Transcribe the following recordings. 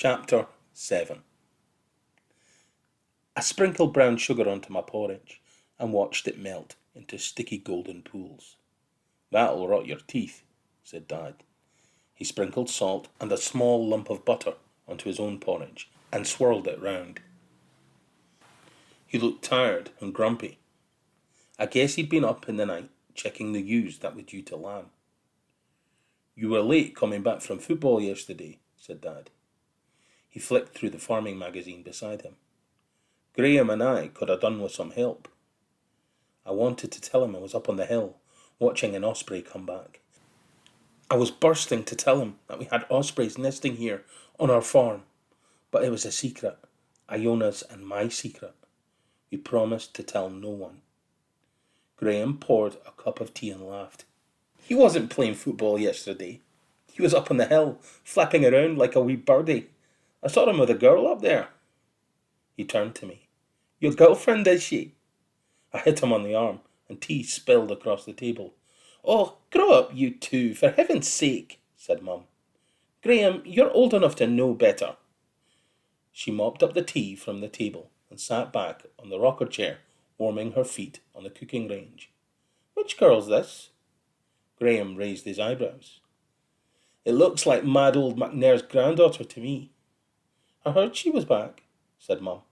Chapter 7. I sprinkled brown sugar onto my porridge and watched it melt into sticky golden pools. "That'll rot your teeth," said Dad. He sprinkled salt and a small lump of butter onto his own porridge and swirled it round. He looked tired and grumpy. I guess he'd been up in the night checking the ewes that were due to lamb. "You were late coming back from football yesterday," said Dad. He flicked through the farming magazine beside him. "Graham and I could have done with some help." I wanted to tell him I was up on the hill, watching an osprey come back. I was bursting to tell him that we had ospreys nesting here on our farm, but it was a secret, Iona's and my secret. We promised to tell no one. Graham poured a cup of tea and laughed. "He wasn't playing football yesterday. He was up on the hill, flapping around like a wee birdie. I saw him with a girl up there." He turned to me. "Your girlfriend, is she?" I hit him on the arm, and tea spilled across the table. "Oh, grow up, you two, for heaven's sake," said Mum. "Graham, you're old enough to know better." She mopped up the tea from the table and sat back on the rocker chair, warming her feet on the cooking range. "Which girl's this?" Graham raised his eyebrows. "It looks like mad old McNair's granddaughter to me." "I heard she was back," said Mum.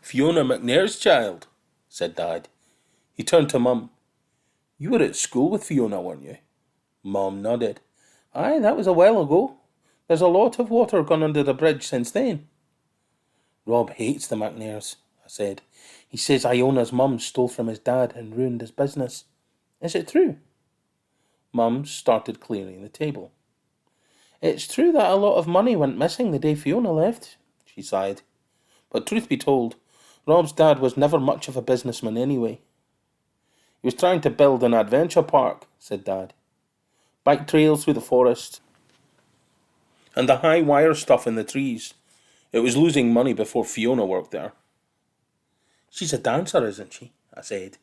"Fiona McNair's child," said Dad. He turned to Mum. "You were at school with Fiona, weren't you?" Mum nodded. "Aye, that was a while ago. There's a lot of water gone under the bridge since then." "Rob hates the McNairs," I said. "He says Iona's mum stole from his dad and ruined his business. Is it true?" Mum started clearing the table. "It's true that a lot of money went missing the day Fiona left," she sighed. "But truth be told, Rob's dad was never much of a businessman anyway." "He was trying to build an adventure park," said Dad. "Bike trails through the forest, and the high wire stuff in the trees. It was losing money before Fiona worked there." "She's a dancer, isn't she?" I said.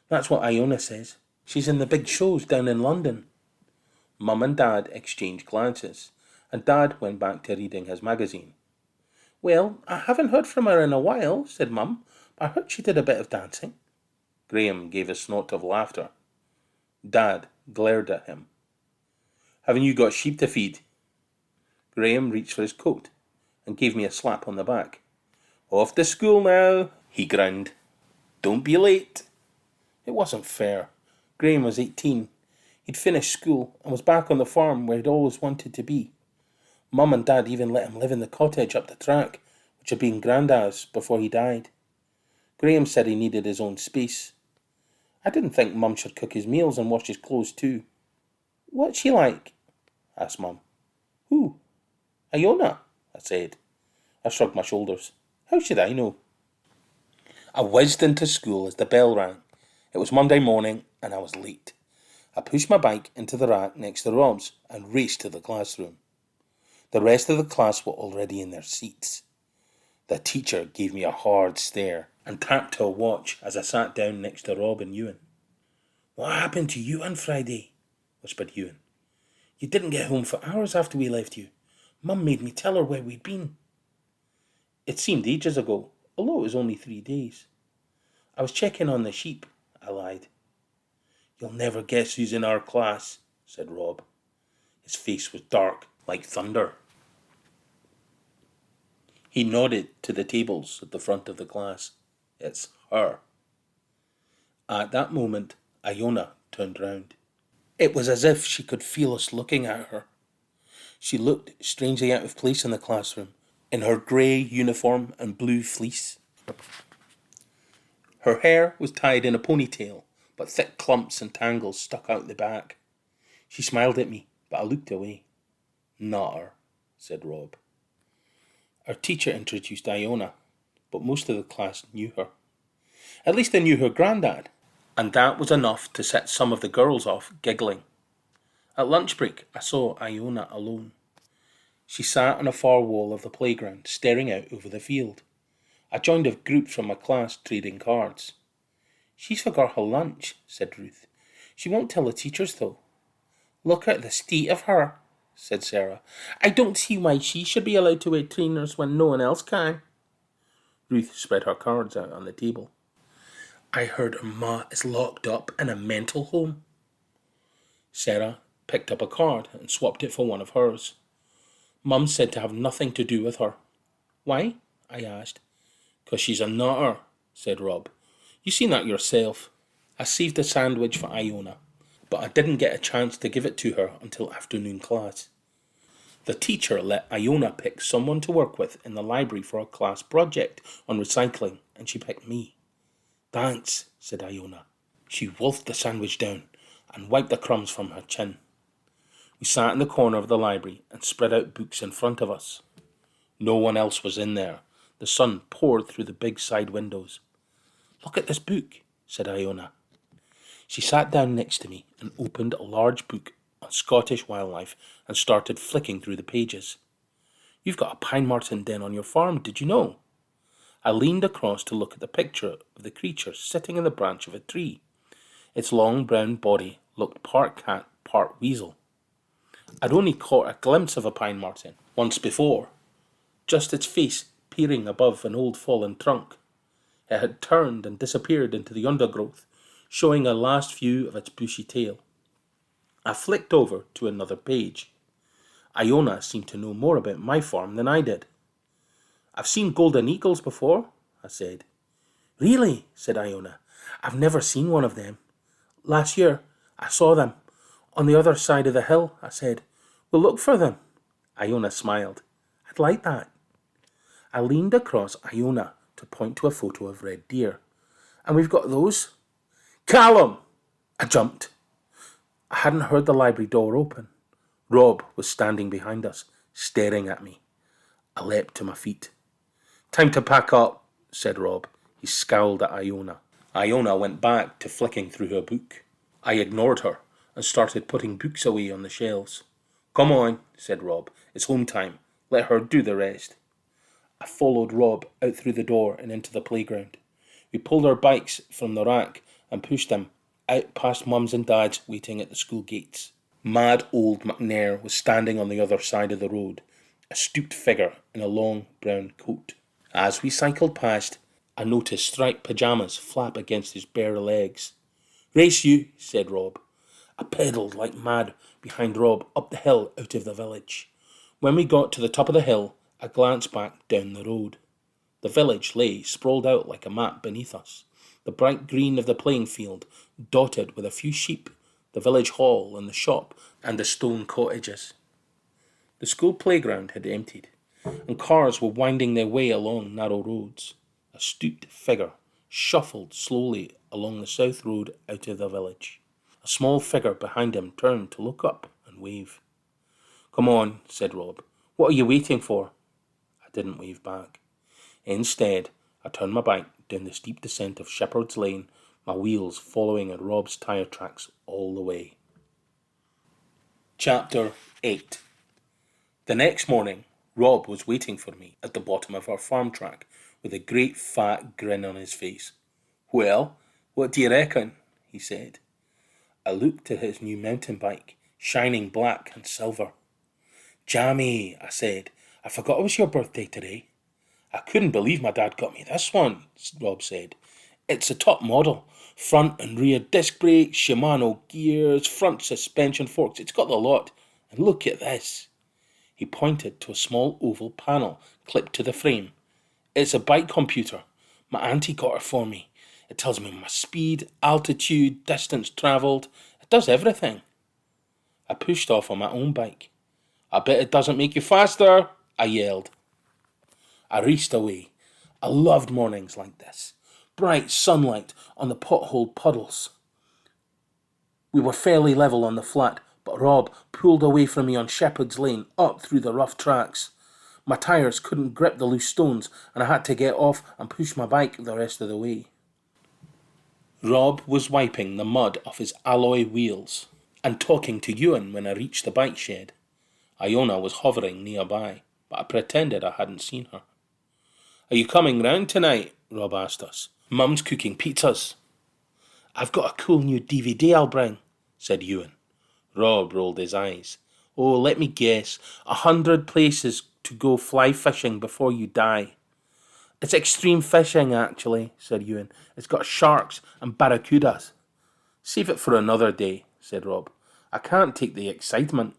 "That's what Iona says. She's in the big shows down in London." Mum and Dad exchanged glances, and Dad went back to reading his magazine. "Well, I haven't heard from her in a while," said Mum, "but I heard she did a bit of dancing." Graham gave a snort of laughter. Dad glared at him. "Haven't you got sheep to feed?" Graham reached for his coat and gave me a slap on the back. "Off to school now," he grinned. "Don't be late." It wasn't fair. Graham was 18. He'd finished school and was back on the farm where he'd always wanted to be. Mum and Dad even let him live in the cottage up the track, which had been Grandad's before he died. Graham said he needed his own space. I didn't think Mum should cook his meals and wash his clothes too. "What's she like?" asked Mum. "Who?" "Iona," I said. I shrugged my shoulders. How should I know? I whizzed into school as the bell rang. It was Monday morning and I was late. I pushed my bike into the rack next to Rob's and raced to the classroom. The rest of the class were already in their seats. The teacher gave me a hard stare and tapped her watch as I sat down next to Rob and Ewan. "What happened to you on Friday?" whispered Ewan. "You didn't get home for hours after we left you. Mum made me tell her where we'd been." It seemed ages ago, although it was only 3 days. "I was checking on the sheep," I lied. "You'll never guess who's in our class," said Rob. His face was dark like thunder. He nodded to the tables at the front of the class. "It's her." At that moment, Iona turned round. It was as if she could feel us looking at her. She looked strangely out of place in the classroom, in her grey uniform and blue fleece. Her hair was tied in a ponytail, but thick clumps and tangles stuck out the back. She smiled at me, but I looked away. "Not her," said Rob. Our teacher introduced Iona, but most of the class knew her. At least they knew her granddad, and that was enough to set some of the girls off giggling. At lunch break, I saw Iona alone. She sat on a far wall of the playground, staring out over the field. I joined a group from my class trading cards. "She's forgot her lunch," said Ruth. "She won't tell the teachers, though." "Look at the state of her," said Sarah. I don't see why she should be allowed to wear trainers when no one else can. Ruth spread her cards out on the table. I heard her ma is locked up in a mental home. Sarah picked up a card and swapped it for one of hers. Mum said to have nothing to do with her. Why? I asked. 'Cause she's a nutter, said Rob. You seen that yourself. I saved a sandwich for Iona, but I didn't get a chance to give it to her until afternoon class. The teacher let Iona pick someone to work with in the library for a class project on recycling, and she picked me. Thanks, said Iona. She wolfed the sandwich down and wiped the crumbs from her chin. We sat in the corner of the library and spread out books in front of us. No one else was in there. The sun poured through the big side windows. Look at this book, said Iona. She sat down next to me and opened a large book on Scottish wildlife and started flicking through the pages. You've got a pine marten den on your farm, did you know? I leaned across to look at the picture of the creature sitting in the branch of a tree. Its long brown body looked part cat, part weasel. I'd only caught a glimpse of a pine marten once before, just its face peering above an old fallen trunk. It had turned and disappeared into the undergrowth, showing a last view of its bushy tail. I flicked over to another page. Iona seemed to know more about my farm than I did. I've seen golden eagles before, I said. Really, said Iona. I've never seen one of them. Last year, I saw them. On the other side of the hill, I said. We'll look for them. Iona smiled. I'd like that. I leaned across Iona to point to a photo of red deer. And we've got those. Callum! I jumped. I hadn't heard the library door open. Rob was standing behind us, staring at me. I leapt to my feet. Time to pack up, said Rob. He scowled at Iona. Iona went back to flicking through her book. I ignored her and started putting books away on the shelves. Come on, said Rob. It's home time. Let her do the rest. I followed Rob out through the door and into the playground. We pulled our bikes from the rack and pushed them out past Mum's and Dad's waiting at the school gates. Mad old McNair was standing on the other side of the road, a stooped figure in a long brown coat. As we cycled past, I noticed striped pyjamas flap against his bare legs. Race you, said Rob. I pedalled like mad behind Rob up the hill out of the village. When we got to the top of the hill, I glanced back down the road. The village lay sprawled out like a map beneath us, the bright green of the playing field dotted with a few sheep, the village hall and the shop and the stone cottages. The school playground had emptied, and cars were winding their way along narrow roads. A stooped figure shuffled slowly along the south road out of the village. A small figure behind him turned to look up and wave. Come on, said Rob. What are you waiting for? I didn't wave back. Instead, I turned my bike down the steep descent of Shepherd's Lane, my wheels following in Rob's tyre tracks all the way. Chapter 8. The next morning, Rob was waiting for me at the bottom of our farm track with a great fat grin on his face. Well, what do you reckon? He said. I looked at his new mountain bike, shining black and silver. Jammy, I said, I forgot it was your birthday today. I couldn't believe my dad got me this one, Rob said. It's a top model. Front and rear disc brakes, Shimano gears, front suspension forks. It's got the lot. And look at this. He pointed to a small oval panel clipped to the frame. It's a bike computer. My auntie got it for me. It tells me my speed, altitude, distance travelled. It does everything. I pushed off on my own bike. I bet it doesn't make you faster, I yelled. I raced away. I loved mornings like this. Bright sunlight on the potholed puddles. We were fairly level on the flat, but Rob pulled away from me on Shepherd's Lane up through the rough tracks. My tyres couldn't grip the loose stones, and I had to get off and push my bike the rest of the way. Rob was wiping the mud off his alloy wheels and talking to Ewan when I reached the bike shed. Iona was hovering nearby, but I pretended I hadn't seen her. Are you coming round tonight? Rob asked us. Mum's cooking pizzas. I've got a cool new DVD I'll bring, said Ewan. Rob rolled his eyes. Oh, let me guess. 100 places to go fly fishing before you die. It's extreme fishing, actually, said Ewan. It's got sharks and barracudas. Save it for another day, said Rob. I can't take the excitement.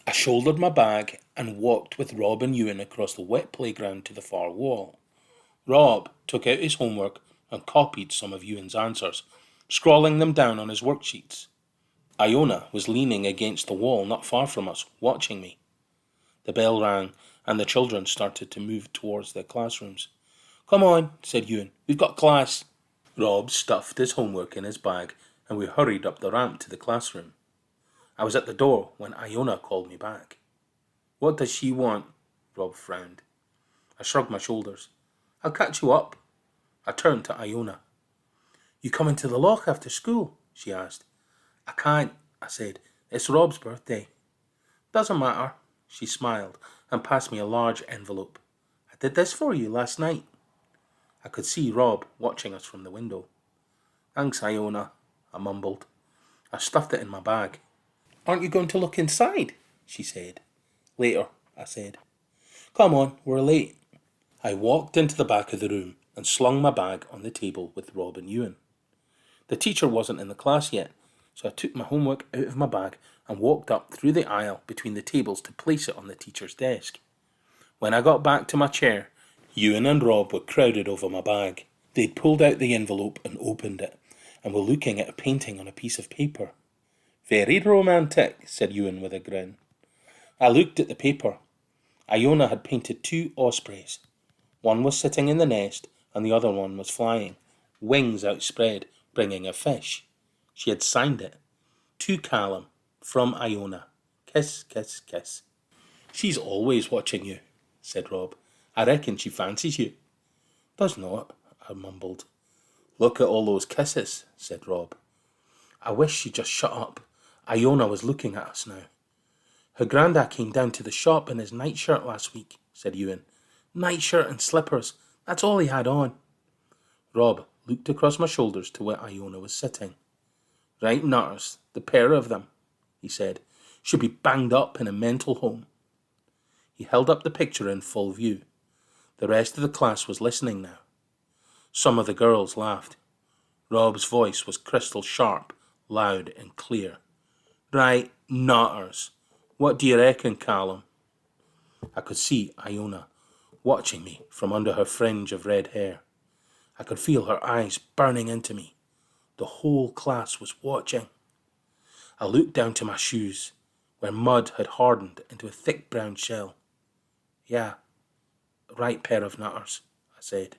I shouldered my bag and walked with Rob and Ewan across the wet playground to the far wall. Rob took out his homework and copied some of Ewan's answers, scrawling them down on his worksheets. Iona was leaning against the wall not far from us, watching me. The bell rang, and the children started to move towards their classrooms. Come on, said Ewan. We've got class. Rob stuffed his homework in his bag, and we hurried up the ramp to the classroom. I was at the door when Iona called me back. What does she want? Rob frowned. I shrugged my shoulders. I'll catch you up. I turned to Iona. You coming to the loch after school? She asked. I can't, I said. It's Rob's birthday. Doesn't matter. She smiled and passed me a large envelope. I did this for you last night. I could see Rob watching us from the window. Thanks, Iona, I mumbled. I stuffed it in my bag. Aren't you going to look inside? She said. Later, I said. Come on, we're late. I walked into the back of the room and slung my bag on the table with Rob and Ewan. The teacher wasn't in the class yet, so I took my homework out of my bag and walked up through the aisle between the tables to place it on the teacher's desk. When I got back to my chair, Ewan and Rob were crowded over my bag. They'd pulled out the envelope and opened it, and were looking at a painting on a piece of paper. Very romantic, said Ewan with a grin. I looked at the paper. Iona had painted 2 ospreys. One was sitting in the nest, and the other one was flying, wings outspread, bringing a fish. She had signed it. To Callum, from Iona. Kiss, kiss, kiss. She's always watching you, said Rob. I reckon she fancies you. Does not, I mumbled. Look at all those kisses, said Rob. I wish she'd just shut up. Iona was looking at us now. Her granda came down to the shop in his nightshirt last week, said Ewan. Nightshirt and slippers. That's all he had on. Rob looked across my shoulders to where Iona was sitting. Right nutters, the pair of them, he said, should be banged up in a mental home. He held up the picture in full view. The rest of the class was listening now. Some of the girls laughed. Rob's voice was crystal sharp, loud and clear. Right nutters. What do you reckon, Callum? I could see Iona watching me from under her fringe of red hair. I could feel her eyes burning into me. The whole class was watching. I looked down to my shoes, where mud had hardened into a thick brown shell. Yeah, right pair of nutters, I said.